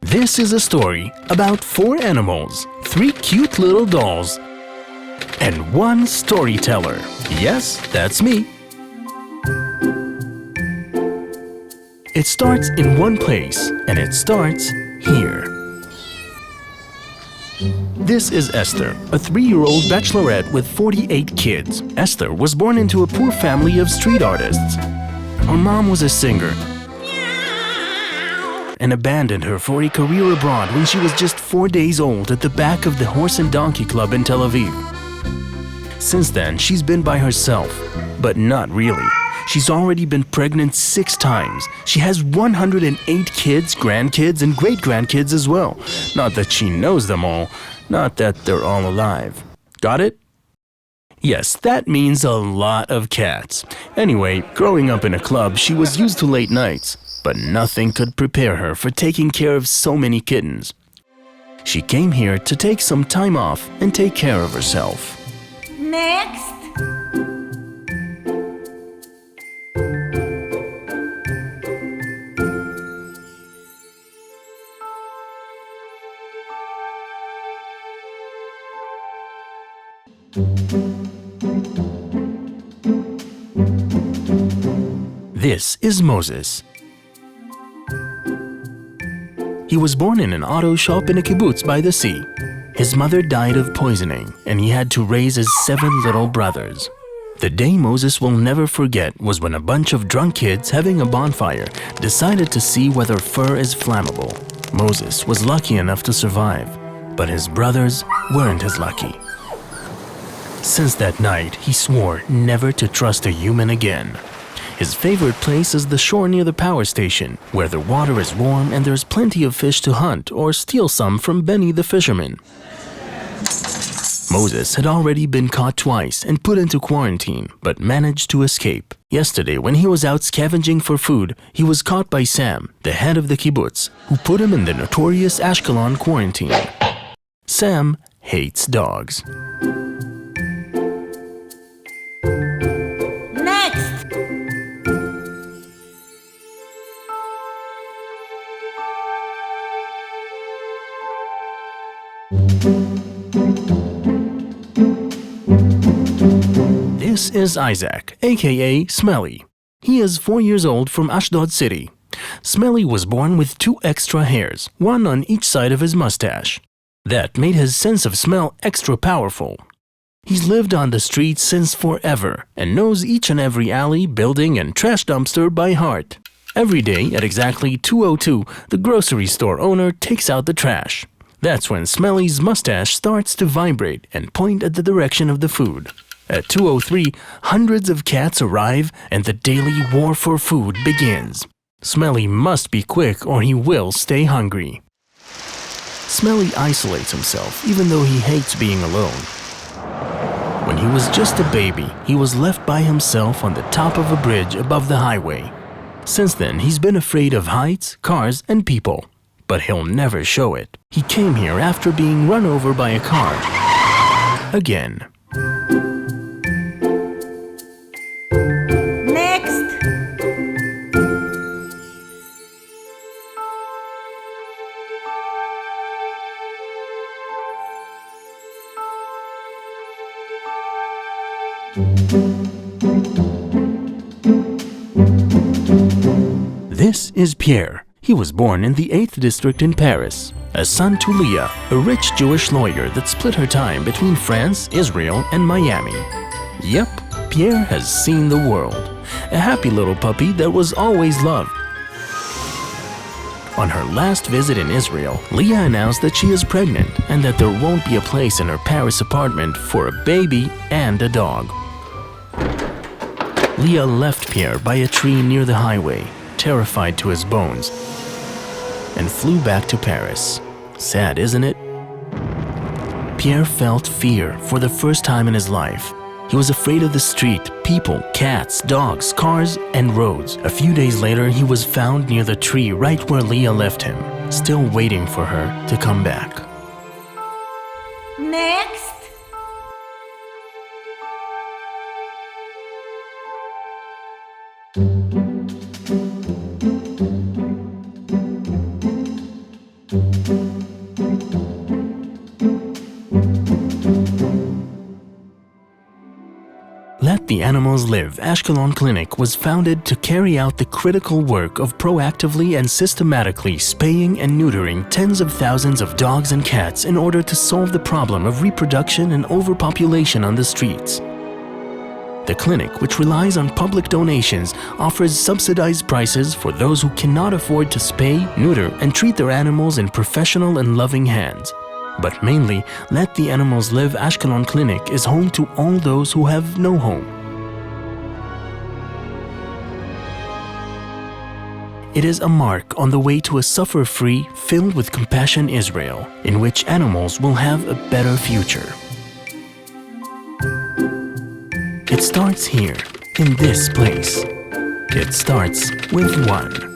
This is a story about 4 animals, 3 cute little dolls, and 1 storyteller. Yes, that's me. It starts in one place, and it starts here. This is Esther, a 3-year-old bachelorette with 48 kids. Esther was born into a poor family of street artists. Her mom was a singer and abandoned her for a career abroad when she was just 4 days old at the back of the Horse and Donkey Club in Tel Aviv. Since then, she's been by herself, but not really. She's already been pregnant 6 times. She has 108 kids, grandkids, and great-grandkids as well. Not that she knows them all, not that they're all alive. Got it? Yes, that means a lot of cats. Anyway, growing up in a club, she was used to late nights, but nothing could prepare her for taking care of so many kittens. She came here to take some time off and take care of herself. Next. This is Moses. He was born in an auto shop in a kibbutz by the sea. His mother died of poisoning, and he had to raise his 7 little brothers. The day Moses will never forget was when a bunch of drunk kids having a bonfire decided to see whether fur is flammable. Moses was lucky enough to survive, but his brothers weren't as lucky. Since that night, he swore never to trust a human again. His favorite place is the shore near the power station, where the water is warm and there's plenty of fish to hunt or steal some from Benny the fisherman. Moses had already been caught twice and put into quarantine, but managed to escape. Yesterday, when he was out scavenging for food, he was caught by Sam, the head of the kibbutz, who put him in the notorious Ashkelon quarantine. Sam hates dogs. This is Isaac, aka Smelly. He is 4 years old from Ashdod city. Smelly was born with 2 extra hairs, one on each side of his mustache. That made his sense of smell extra powerful. He's lived on the streets since forever and knows each and every alley, building, and trash dumpster by heart. Every day at exactly 2:02, the grocery store owner takes out the trash. That's when Smelly's mustache starts to vibrate and point at the direction of the food. At 2:03, hundreds of cats arrive and the daily war for food begins. Smelly must be quick or he will stay hungry. Smelly isolates himself even though he hates being alone. When he was just a baby, he was left by himself on the top of a bridge above the highway. Since then, he's been afraid of heights, cars, and people. But he'll never show it. He came here after being run over by a car. Again. Next. This is Pierre. He was born in the 8th district in Paris, a son to Leah, a rich Jewish lawyer that split her time between France, Israel, and Miami. Yep, Pierre has seen the world. A happy little puppy that was always loved. On her last visit in Israel, Leah announced that she is pregnant and that there won't be a place in her Paris apartment for a baby and a dog. Leah left Pierre by a tree near the highway, terrified to his bones, and flew back to Paris. Sad, isn't it? Pierre felt fear for the first time in his life. He was afraid of the street, people, cats, dogs, cars, and roads. A few days later, he was found near the tree right where Leah left him, still waiting for her to come back. Next. Let the Animals Live Ashkelon Clinic was founded to carry out the critical work of proactively and systematically spaying and neutering tens of thousands of dogs and cats in order to solve the problem of reproduction and overpopulation on the streets. The clinic, which relies on public donations, offers subsidized prices for those who cannot afford to spay, neuter, and treat their animals in professional and loving hands. But mainly, Let the Animals Live Ashkelon Clinic is home to all those who have no home. It is a mark on the way to a suffer-free, filled with compassion Israel, in which animals will have a better future. It starts here, in this place. It starts with one.